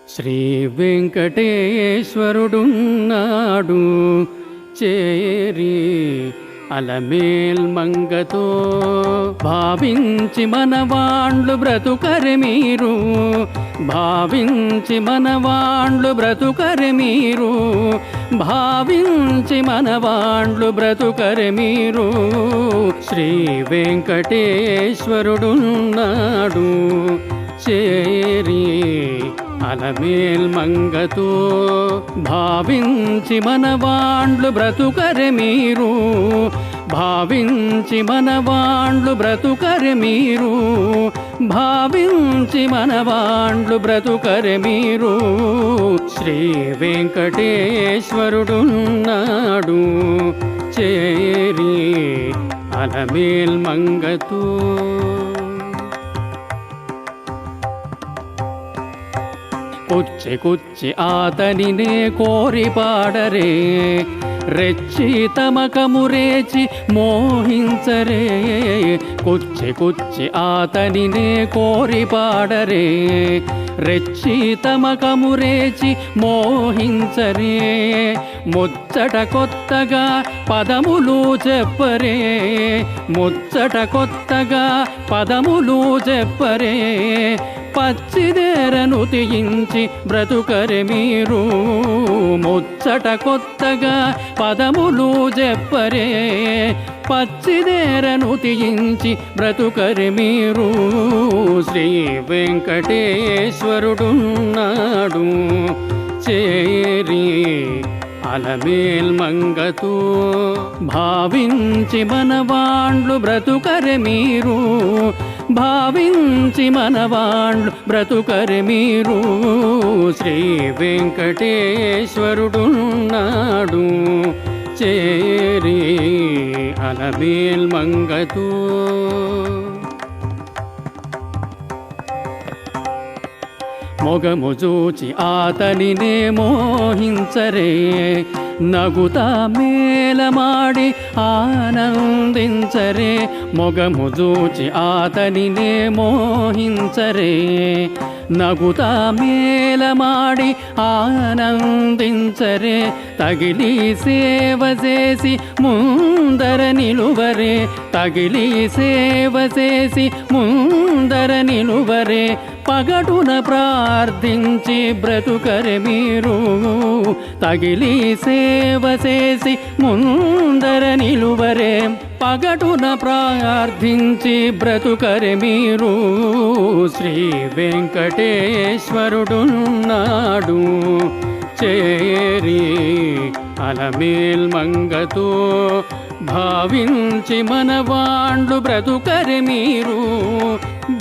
శ్రీ వెంకటేశ్వరుడున్నాడు చేరి అలమేల్ మంగతో భావించి మనవాండ్లు బ్రతుకరె మీరు, భావించి మనవాండ్లు బ్రతుకరె మీరు, భావించి మనవాండ్లు బ్రతుకరె మీరు. శ్రీ వెంకటేశ్వరుడున్నాడు చేరి అలమేల్ మంగతో భావించి మనవాండ్లు బ్రతుకరె మీరు, భావించి మనవాండ్లు బ్రతుకరె మీరు, భావించి మనవాండ్లు బ్రతుకరె మీరు. శ్రీ వెంకటేశ్వరుడున్నాడు చేరి అలమేల్ మంగతో. కుచ్చి కుచ్చి ఆతనినే కోరి పాడరే, రెచ్చి తమకమురేచి మోహించరే. కుచ్చి కుచ్చి ఆతనినే కోరి పాడరే, రెచ్చి తమకమురేచి మోహించరే. ముచ్చట కొత్తగా పదములు చెప్పరే, ముచ్చట కొత్తగా పదములు చెప్పరే. పచ్చిదేరను తీయించి బ్రతుకరె మీరు, ముచ్చట కొత్తగా పదములు చెప్పరే. పచ్చిదేరను తీయించి బ్రతుకరె మీరు. శ్రీ వెంకటేశ్వరుడున్నాడు చేరి అలమేల్ మంగతో భావించి మనవాండ్లు బ్రతుకరె మీరు, భావించి మనవాండ్లు బ్రతుకరె మీరు. శ్రీ వెంకటేశ్వరుడున్నాడు చేరి అలమేల్ మంగతో. మొగము చూచి ఆతనినే మోహించరే, నగుతా మేలమాడి ఆనందించరే. మొగము చూచి ఆతనినే మోహించరే, నగుతా మేలమాడి ఆనందించరే. తగిలి సేవ చేసి ముందర నిలువరే, తగిలి సేవ చేసి ముందర నిలువరే. పగటున ప్రార్థించి బ్రతుకరె మీరు, తగిలి సేవ చేసి ముందర నిలువరే. పగటున ప్రార్థించి బ్రతుకరె మీరు. శ్రీ వెంకటేశ్వరుడున్నాడు చేరి అలమేల్ మంగతో భావించి మనవాండ్లు బ్రతుకరె మీరు,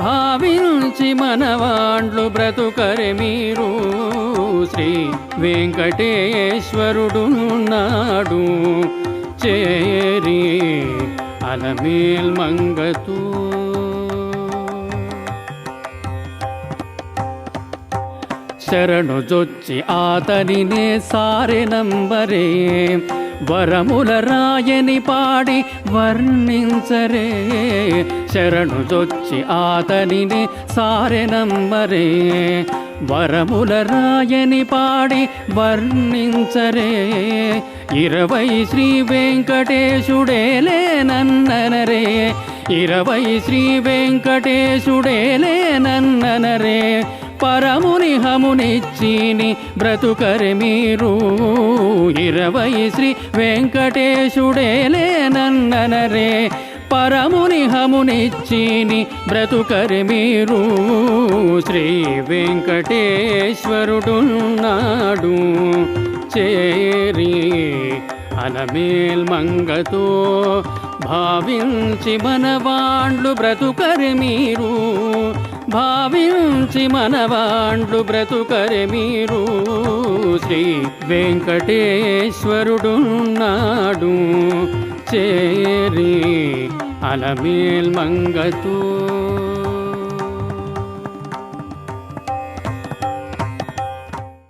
భావించి మనవాండ్లు బ్రతుకరె మీరు. శ్రీ వెంకటేశ్వరుడున్నాడు చేరి అలమేల్ మంగతో. శరణు జొచ్చి ఆతనినే సారె నంబరే, వరముల రాయని పాడి వర్ణించరే. శరణు జొచ్చి ఆతనినే సారె నంబరే, వరముల రాయని పాడి వర్ణించరే. 20 శ్రీ వెంకటేశుడేలేనన్ననరే, 20 శ్రీ వెంకటేశుడేలేనన్ననరే. పరముని హమునిచ్చిని బ్రతుకరె మీరు, 20 శ్రీ వెంకటేశుడేలేనన్ననరే. పరముని హమునిచ్చిని బ్రతుకరె మీరు. శ్రీ వెంకటేశ్వరుడున్నాడు చేరి అలమేల్ మంగతో భావించి మనవాండ్లు బ్రతుకరె మీరు, భావించి మనవాండ్లు బ్రతుకరె మీరు. శ్రీ వెంకటేశ్వరుడున్నాడు చేరి అలమేల్ మంగతో.